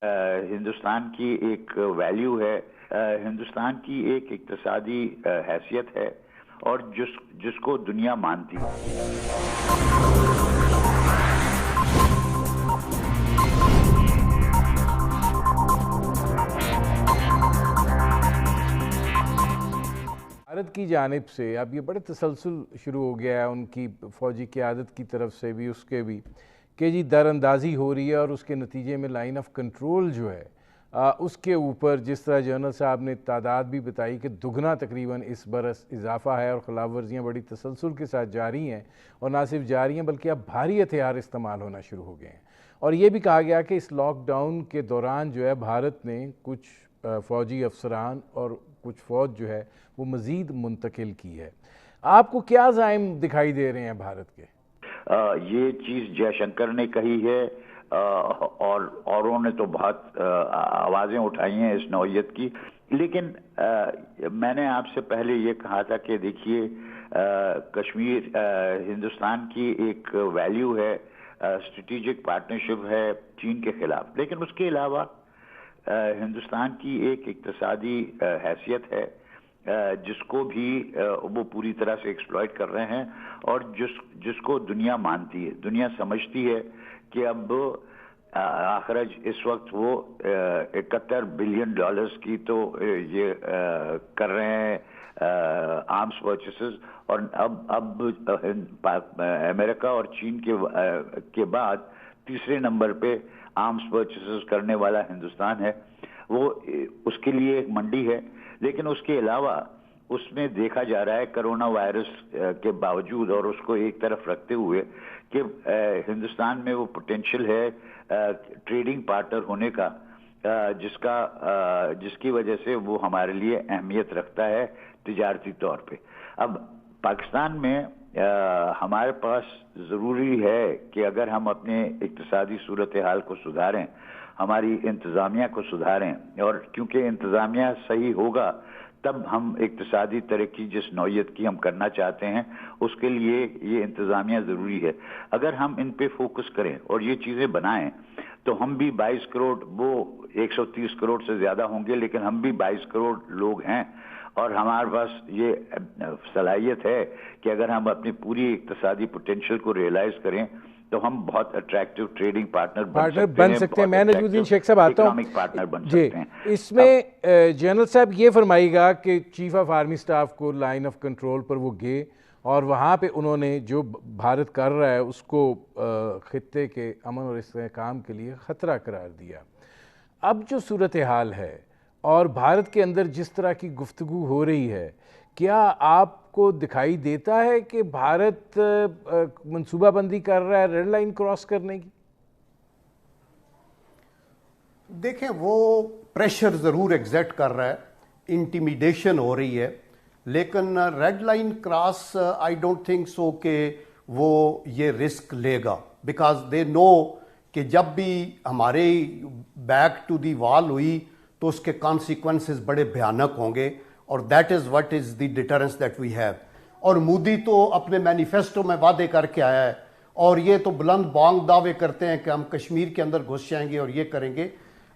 हिंदुस्तान की एक वैल्यू है, हिंदुस्तान की एक इक्तिसादी हैसियत है और जिसको दुनिया मानती है। भारत की जानिब से अब ये बड़े तसलसल शुरू हो गया है उनकी फ़ौजी क़यादत की तरफ से भी, उसके भी, कि जी दरअंदाज़ी हो रही है और उसके नतीजे में लाइन ऑफ कंट्रोल जो है उसके ऊपर जिस तरह जनरल साहब ने तादाद भी बताई कि दुगना तकरीबन इस बरस इजाफा है और ख़िलाफ़ वर्जियाँ बड़ी तसलसल के साथ जारी हैं, और ना सिर्फ जारी हैं बल्कि अब भारी हथियार इस्तेमाल होना शुरू हो गए हैं। और ये भी कहा गया कि इस लॉकडाउन के दौरान जो है भारत ने कुछ फ़ौजी अफसरान और कुछ फ़ौज जो है वो मज़ीद मुंतकिल की है। आपको क्या ज़ाइम दिखाई दे रहे हैं भारत के? ये चीज़ जयशंकर ने कही है और औरों ने तो बहुत आवाज़ें उठाई हैं इस नौयत की, लेकिन मैंने आपसे पहले ये कहा था कि देखिए कश्मीर हिंदुस्तान की एक वैल्यू है, स्ट्रेटेजिक पार्टनरशिप है चीन के खिलाफ, लेकिन उसके अलावा हिंदुस्तान की एक इक्तिसादी हैसियत है जिसको भी वो पूरी तरह से एक्सप्लॉइट कर रहे हैं और जिसको दुनिया मानती है, दुनिया समझती है कि अब आखिर इस वक्त वो 71 बिलियन डॉलर्स की तो ये कर रहे हैं आर्म्स परचेसेस, और अब अमेरिका और चीन के बाद तीसरे नंबर पे आर्म्स परचेसेस करने वाला हिंदुस्तान है। वो उसके लिए एक मंडी है, लेकिन उसके अलावा उसमें देखा जा रहा है कोरोना वायरस के बावजूद और उसको एक तरफ रखते हुए कि हिंदुस्तान में वो पोटेंशियल है ट्रेडिंग पार्टनर होने का, जिसकी वजह से वो हमारे लिए अहमियत रखता है तिजारती तौर पे। अब पाकिस्तान में हमारे पास ज़रूरी है कि अगर हम अपने इक्तिसादी सूरत हाल को सुधारें, हमारी इंतज़ामिया को सुधारें, और क्योंकि इंतज़ामिया सही होगा तब हम इक्तिसादी तरक्की जिस नौयत की हम करना चाहते हैं उसके लिए ये इंतज़ामिया ज़रूरी है। अगर हम इन पे फोकस करें और ये चीज़ें बनाएं तो हम भी 22 करोड़, वो 130 करोड़ से ज़्यादा होंगे, लेकिन हम भी 22 करोड़ लोग हैं और हमारे पास ये सलाहियत है कि अगर हम अपनी पूरी इक्तिसादी पोटेंशियल को रियलाइज़ करें तो हम बहुत अट्रैक्टिव ट्रेडिंग पार्टनर बन सकते हैं। मैं नजमुद्दीन शेख साहब आता हूँ, पार्टनर बन सकते हैं। इसमें जनरल साहब ये फरमाइएगा कि चीफ ऑफ आर्मी स्टाफ को लाइन ऑफ कंट्रोल पर वो गए और वहाँ पे उन्होंने जो भारत कर रहा है उसको खित्ते के अमन और इस्तेहकाम के लिए ख़तरा करार दिया। अब जो सूरत हाल है और भारत के अंदर जिस तरह की गुफ्तगू हो रही है, क्या आपको दिखाई देता है कि भारत मंसूबाबंदी कर रहा है रेड लाइन क्रॉस करने की? देखें, वो प्रेशर ज़रूर एग्जर्ट कर रहा है, इंटिमिडेशन हो रही है, लेकिन red line cross I don't think so कि वो ये रिस्क लेगा, बिकॉज दे नो कि जब भी हमारे बैक टू दी वॉल हुई तो उसके कॉन्सिक्वेंसेस बड़े भयानक होंगे, और that is what is the deterrence that we have. और मोदी तो अपने मैनिफेस्टो में वादे करके आया है और ये तो बुलंद बांग दावे करते हैं कि हम कश्मीर के अंदर घुस जाएंगे और ये करेंगे,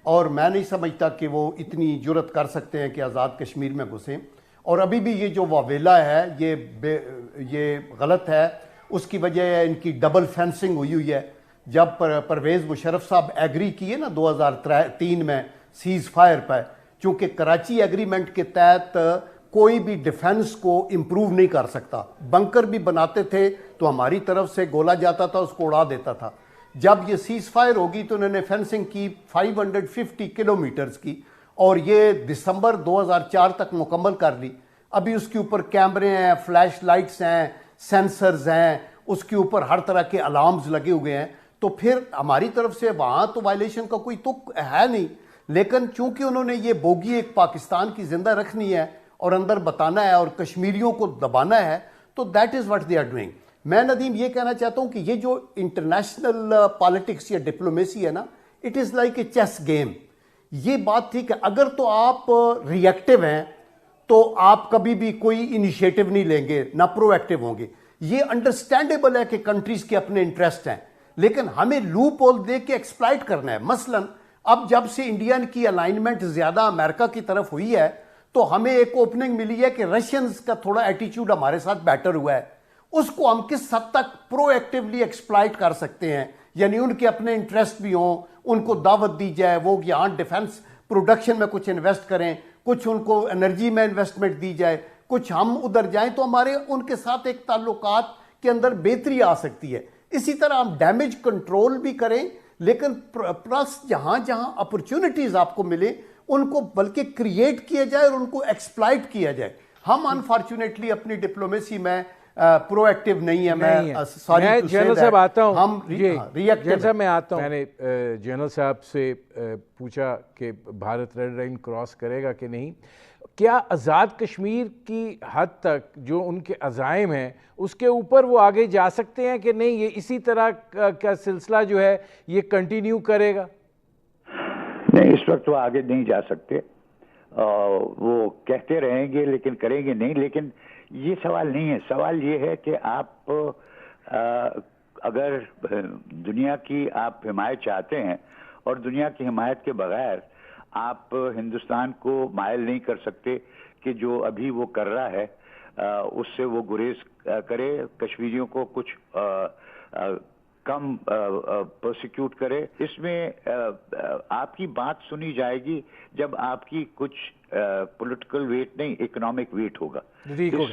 और मैं नहीं समझता कि वो इतनी जुर्रत कर सकते हैं कि आज़ाद कश्मीर में घुसें। और अभी भी ये जो वावेला है ये गलत है। उसकी वजह है इनकी डबल फेंसिंग हुई है। जब परवेज़ मुशर्रफ साहब एग्री किए ना 2003 में सीज़ फायर पर, चूँकि कराची एग्रीमेंट के तहत कोई भी डिफेंस को इम्प्रूव नहीं कर सकता, बंकर भी बनाते थे तो हमारी तरफ से गोला जाता था, उसको उड़ा देता था। जब ये सीज फायर होगी तो उन्होंने फेंसिंग की 550 किलोमीटर्स की, और ये दिसंबर 2004 तक मुकम्मल कर ली। अभी उसके ऊपर कैमरे हैं, फ्लैश लाइट्स हैं, सेंसर्स हैं, उसके ऊपर हर तरह के अलार्म्स लगे हुए हैं। तो फिर हमारी तरफ से वहाँ तो वायलेशन का कोई तुक है नहीं, लेकिन चूंकि उन्होंने ये बोगी एक पाकिस्तान की जिंदा रखनी है और अंदर बताना है और कश्मीरियों को दबाना है, तो that is what they are doing. मैं नदीम ये कहना चाहता हूँ कि ये जो इंटरनेशनल पॉलिटिक्स या डिप्लोमेसी है ना, it is like a chess game. ये बात थी कि अगर तो आप रिएक्टिव हैं तो आप कभी भी कोई इनिशिएटिव नहीं लेंगे, ना प्रोएक्टिव होंगे। ये अंडरस्टैंडेबल है कि कंट्रीज के अपने इंटरेस्ट हैं, लेकिन हमें लूप होल दे के एक्सप्लॉइट करना है। मसलन اب جب سے انڈین کی الائنمنٹ زیادہ امریکہ کی طرف ہوئی ہے تو ہمیں ایک اوپننگ ملی ہے کہ رشینز کا تھوڑا ایٹیچیوڈ ہمارے ساتھ بیٹر ہوا ہے. اس کو ہم کس حد تک پرو ایکٹیولی ایکسپلائٹ کر سکتے ہیں, یعنی ان کے اپنے انٹرسٹ بھی ہوں, ان کو دعوت دی جائے, وہ یہاں ڈیفنس پروڈکشن میں کچھ انویسٹ کریں, کچھ ان کو انرجی میں انویسٹمنٹ دی جائے, کچھ ہم ادھر جائیں, تو ہمارے ان کے ساتھ ایک تعلقات کے اندر بہتری آ سکتی ہے. اسی طرح ہم ڈیمیج کنٹرول بھی کریں, لیکن پلس جہاں جہاں اپرچونٹیز آپ کو ملے ان کو بلکہ کریٹ کیا جائے اور ان کو ایکسپلائٹ کیا جائے. ہم انفارچونیٹلی اپنی ڈپلومیسی میں پرو ایکٹیو نہیں ہے. میں جنرل صاحب آتا ہوں, ہم جنرل صاحب میں آتا ہوں. میں نے جنرل صاحب سے پوچھا کہ بھارت ریڈ لائن کراس کرے گا کہ نہیں. کیا آزاد کشمیر کی حد تک جو ان کے عزائم ہیں اس کے اوپر وہ آگے جا سکتے ہیں کہ نہیں, یہ اسی طرح کا سلسلہ جو ہے یہ کنٹینیو کرے گا؟ نہیں, اس وقت وہ آگے نہیں جا سکتے, وہ کہتے رہیں گے لیکن کریں گے نہیں. لیکن یہ سوال نہیں ہے, سوال یہ ہے کہ آپ اگر دنیا کی آپ حمایت چاہتے ہیں اور دنیا کی حمایت کے بغیر آپ ہندوستان کو مائل نہیں کر سکتے کہ جو ابھی وہ کر رہا ہے اس سے وہ گریز کرے, کشمیریوں کو کچھ کم پرسیکیوٹ کرے. اس میں آپ کی بات سنی جائے گی جب آپ کی کچھ پولیٹیکل ویٹ نہیں, اکنامک ویٹ ہوگا. ٹھیک ہوگا.